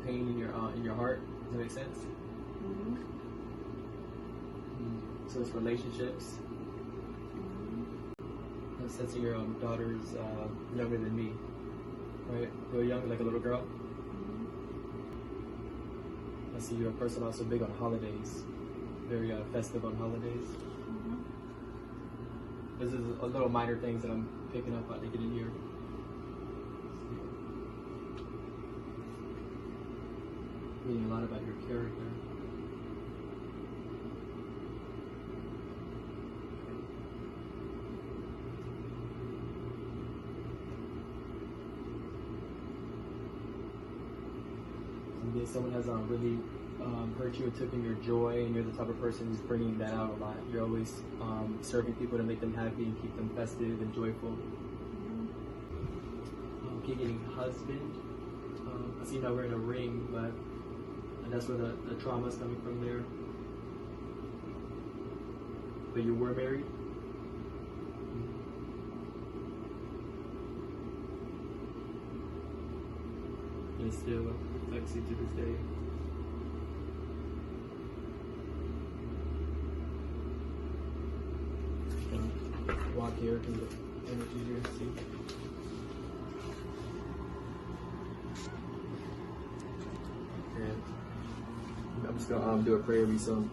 pain in your heart. Does that make sense? Mm-hmm. So it's relationships. I'm sensing your daughter's younger than me, right? Real young, like a little girl. I see you're a person also big on holidays, very festive on holidays. This is a little minor things that I'm picking up on to get in here. Reading a lot about your character. Maybe someone has really hurt you or taken your joy, and you're the type of person who's bringing that out a lot. You're always serving people to make them happy and keep them festive and joyful. Keep getting husband. I see now wearing a ring, but that's where the trauma is coming from there. But you were married? And it still affects you to this day. Walk here to the energy here, see? And I'm just gonna do a prayer. Be some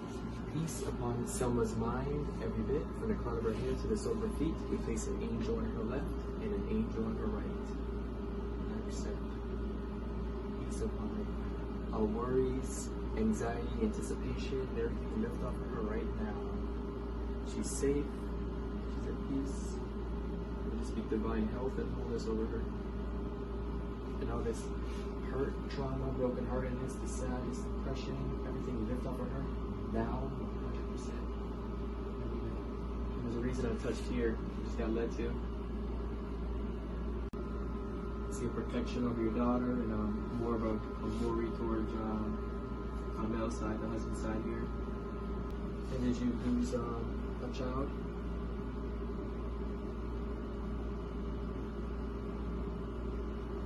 peace upon Selma's mind, every bit, from the crown of her head to the sole of her feet. We place an angel on her left and an angel on her right. And accept peace upon her. Our worries, anxiety, anticipation, everything lift off of her right now. She's safe. She's at peace. We just speak divine health and wholeness over her. And all this hurt, trauma, brokenheartedness, the sadness, depression, everything you lift off of her now, 100%. And there's a reason I touched here, you just got led to. See a protection over your daughter and more of a worry towards on the male side, the husband side here. And did you lose a child?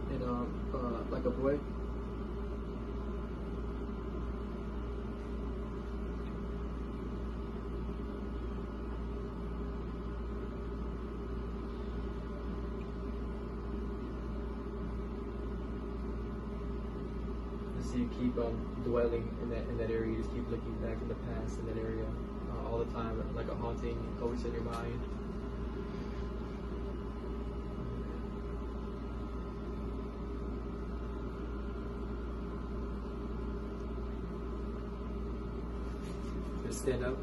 And like a boy? So you keep dwelling in that area. You just keep looking back in the past in that area all the time, like a haunting, always in your mind. Just stand up.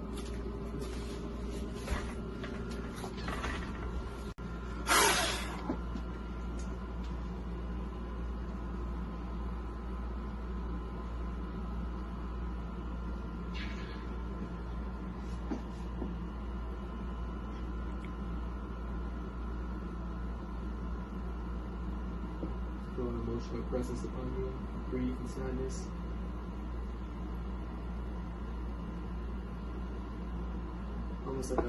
Feel an emotional presence upon you, grief and sadness. Almost like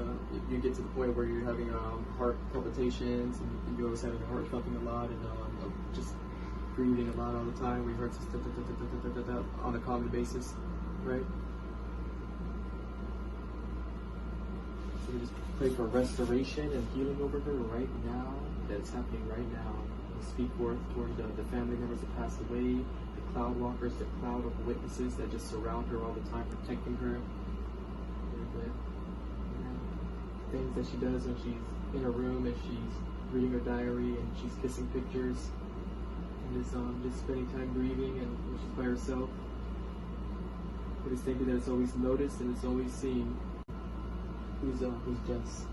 you get to the point where you're having heart palpitations and you're always having your heart thumping a lot and just breathing a lot all the time, where your heart's just on a common basis, right? So you just pray for restoration and healing over her right now. That's happening right now. Speak forth toward the family members that passed away, the cloud walkers, the cloud of witnesses that just surround her all the time, protecting her. Things that she does when she's in her room and she's reading her diary and she's kissing pictures and just spending time grieving and when she's by herself. But just thinking that it's always noticed and it's always seen who's Jess.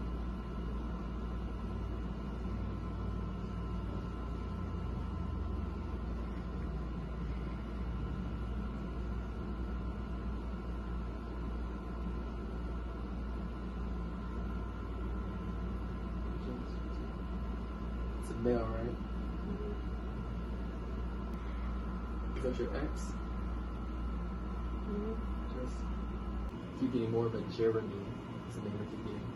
Male, right? Is that your ex? Just keep getting more of a Jeremy. Is the name I keep getting.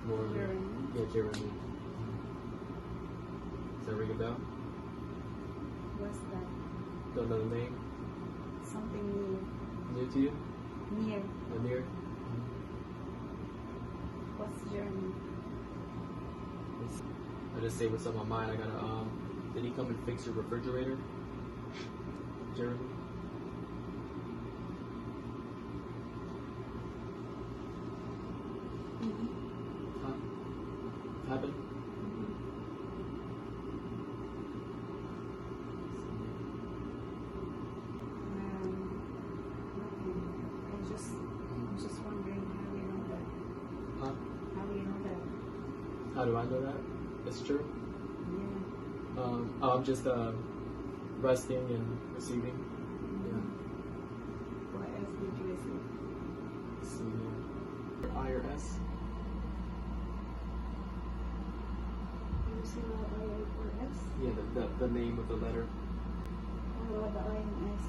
More of Jeremy. Yeah, Jeremy. Does that ring a bell? What's that? Don't know the name? to you? Near. Amir? What's journey? I just say what's on my mind. I gotta did he come and fix your refrigerator? Jeremy? Huh? Happened? I'm just wondering how you know that. Huh? How do you know that? How do I know that? It's true. Yeah. I'm just resting and receiving. Yeah. What else did you receive? Let's see here. I or S? You receive a I or S? Yeah, the name of the letter. What about the I and S?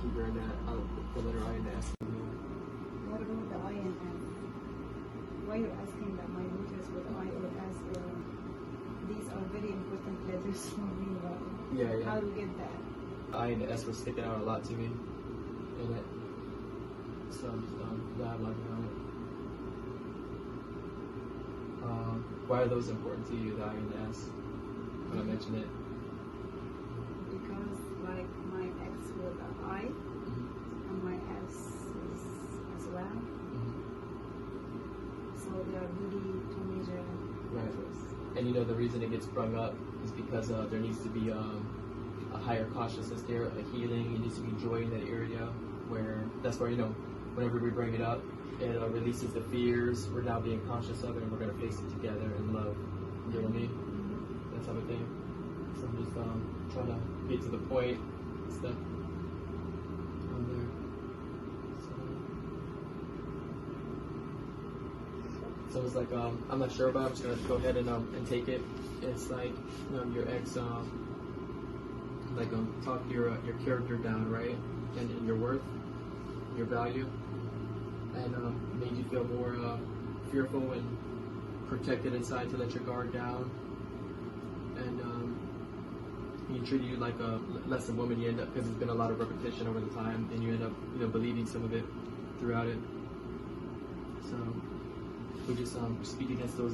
Keep her in that the letter I and the S. What about the I and S? Why are you asking that my letters with I or S? These are very important letters for me. Yeah. How do you get that? I and the S were sticking out a lot to me. And it, so I'm just glad I'm looking on it. Why are those important to you, the I and the S? When I mention it. Because like my ex with the I and my S is as well. So they are really two major Right. letters. And you know the reason it gets sprung up is because there needs to be a higher consciousness there, a healing. It needs to be joy in that area where that's where whenever we bring it up, it releases the fears. We're now being conscious of it, and we're gonna face it together in love. You know what I mean? That type of thing. So I'm just trying to get to the point and stuff on there. So it's like I'm not sure about it. I'm just gonna go ahead and take it. It's like your ex talk your character down, right? And your worth, your value, and made you feel more fearful and protected inside to let your guard down, and he treated you like a less a woman. You end up, because it's been a lot of repetition over the time, and you end up believing some of it throughout it. So we just speak against those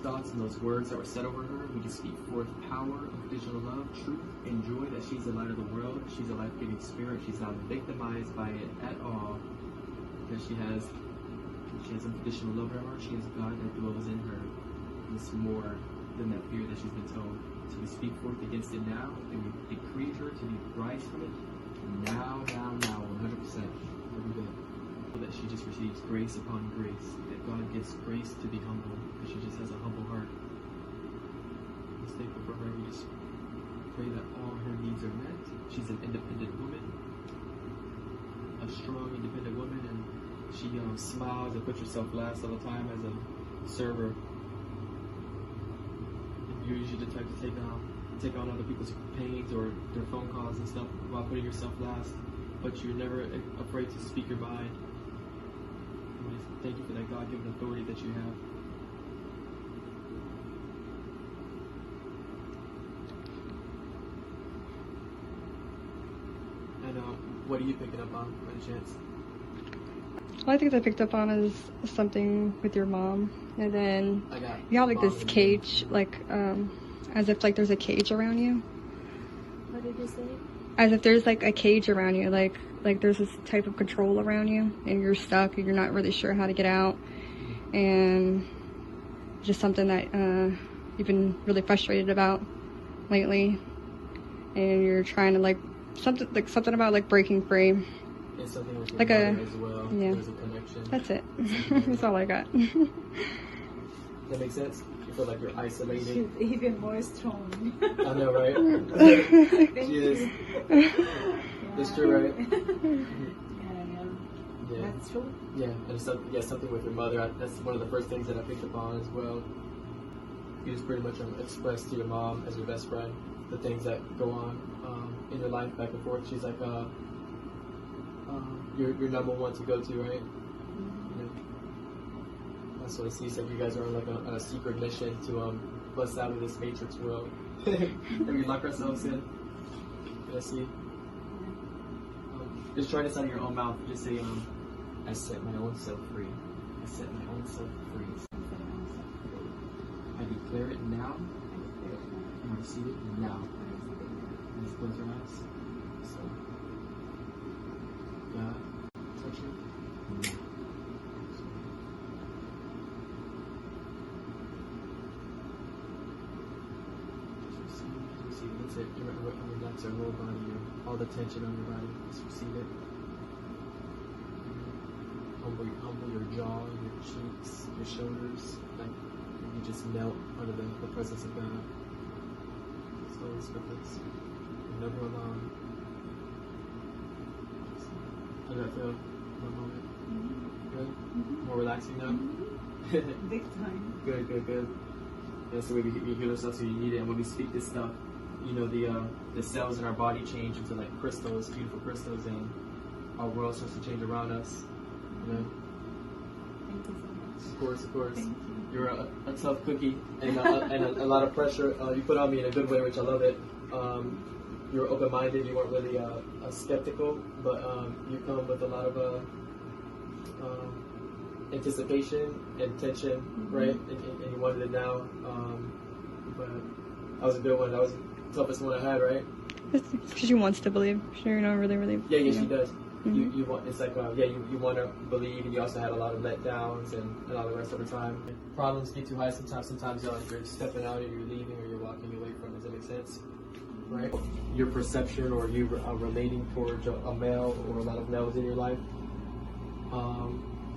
thoughts and those words that were said over her. We just speak forth power, unconditional love, truth, and joy, that she's the light of the world. She's a life-giving spirit. She's not victimized by it at all, because she has unconditional love in her heart. She has God that dwells in her. It's more than that fear that she's been told. So we speak forth against it now, and we decree her to be rise from it now, 100%. Every day. That she just receives grace upon grace, that God gives grace to be humble, because she just has a humble heart. It's thankful for her. We just pray that all her needs are met. She's an independent woman, a strong independent woman, and she smiles and puts herself last all the time as a server. You're usually the type to take on other people's pains or their phone calls and stuff while putting yourself last, but you're never afraid to speak your mind. Thank you for that God-given authority that you have. And what are you picking up on, by chance? All I think I picked up on is something with your mom, and then you have like this cage, like as if like there's a cage around you. What did you say? As if there's like a cage around you, like there's this type of control around you, and you're stuck, and you're not really sure how to get out, and just something that you've been really frustrated about lately, and you're trying to like something about like breaking free. It's something with your like mother as well. Yeah. There's a connection. That's it. That's all I got. That makes sense? You feel like you're isolated? She's even more strong. I know, right? She is. It's true, right? Yeah. That's true. Yeah, and something with your mother. That's one of the first things that I picked up on as well. You just pretty much express to your mom as your best friend the things that go on in your life back and forth. She's like your number one to go to, right? Yeah. That's what I see. So you guys are like on a secret mission to bust out of this matrix world that we lock ourselves in. I see. Just try this out of your own mouth. Just say, I set my own self free. I set my own self free. I declare it now. I receive it now. Let's close our eyes. So, God, touch it now. Just receive it. That's it. Relax your whole body, all the tension on your body. Just receive it. Humble your jaw, your cheeks, your shoulders. Like you just melt under the presence of God. Slowly with this. You're never alone. How did that feel? One moment. Good? More relaxing now? Big time. Good. That's the way we heal ourselves, so you need it. And when we speak this stuff, you know, the cells in our body change into like crystals, beautiful crystals, and our world starts to change around us. You know? Thank you so much. Of course. Thank you. You're a tough cookie, and a lot of pressure you put on me in a good way, which I love it. You're open-minded. You weren't really skeptical, but you come with a lot of anticipation and tension, right? And you wanted it now. But that was a good one. That was the toughest one I had, right? Because she wants to believe. She really. Yeah, she does. You want, it's like you want to believe, and you also had a lot of letdowns and all the rest of the time. Problems get too high sometimes you're stepping out, or you're leaving, or you're walking away from. Does that make sense? Right? Your perception, or you relating towards a male, or a lot of males in your life,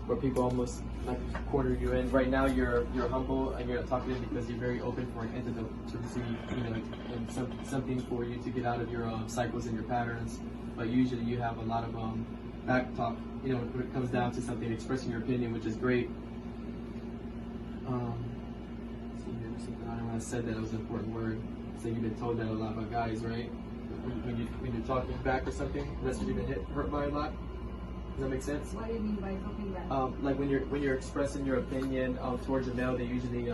where people almost like corner you in. Right now you're humble, and you're not talking to them because you're very open for an antidote to receive, and something for you to get out of your cycles and your patterns. But usually you have a lot of back talk, when it comes down to something, expressing your opinion, which is great. See, there was something I when I said that, it was an important word. So you've been told that a lot by guys, right? When you're talking back or something, that's what you've been hurt by a lot. Does that make sense? What do you mean by talking back? Like when you're expressing your opinion towards a male, they usually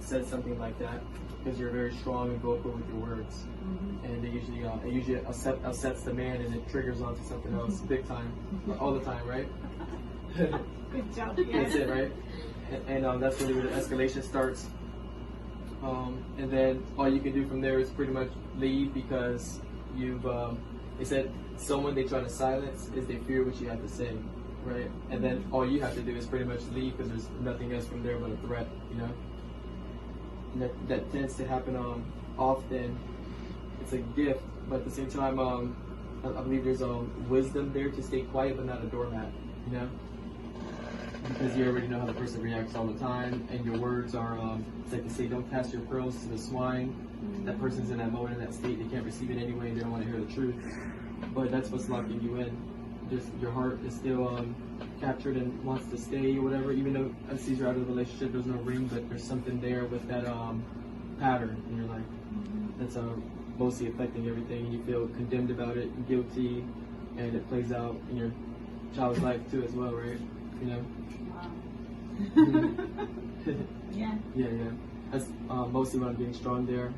said something like that because you're very strong and vocal with your words, and they usually upsets the man, and it triggers onto something else big time, all the time, right? Good job. That's it, right? And that's really where the escalation starts. And then all you can do from there is pretty much leave, because you've they said someone they try to silence is they fear what you have to say, right? And then all you have to do is pretty much leave, because there's nothing else from there but a threat, And that tends to happen often. It's a gift, but at the same time, I believe there's wisdom there to stay quiet but not a doormat, because you already know how the person reacts all the time, and your words are, it's like they say, don't pass your pearls to the swine. That person's in that moment, in that state, they can't receive it anyway, they don't want to hear the truth. But that's what's locking you in. Just your heart is still captured and wants to stay or whatever, even though as you're out of the relationship, there's no ring, but there's something there with that pattern in your life that's mostly affecting everything, and you feel condemned about it, guilty, and it plays out in your child's life too as well, right? Yeah. Yeah. That's mostly what I'm being strong there.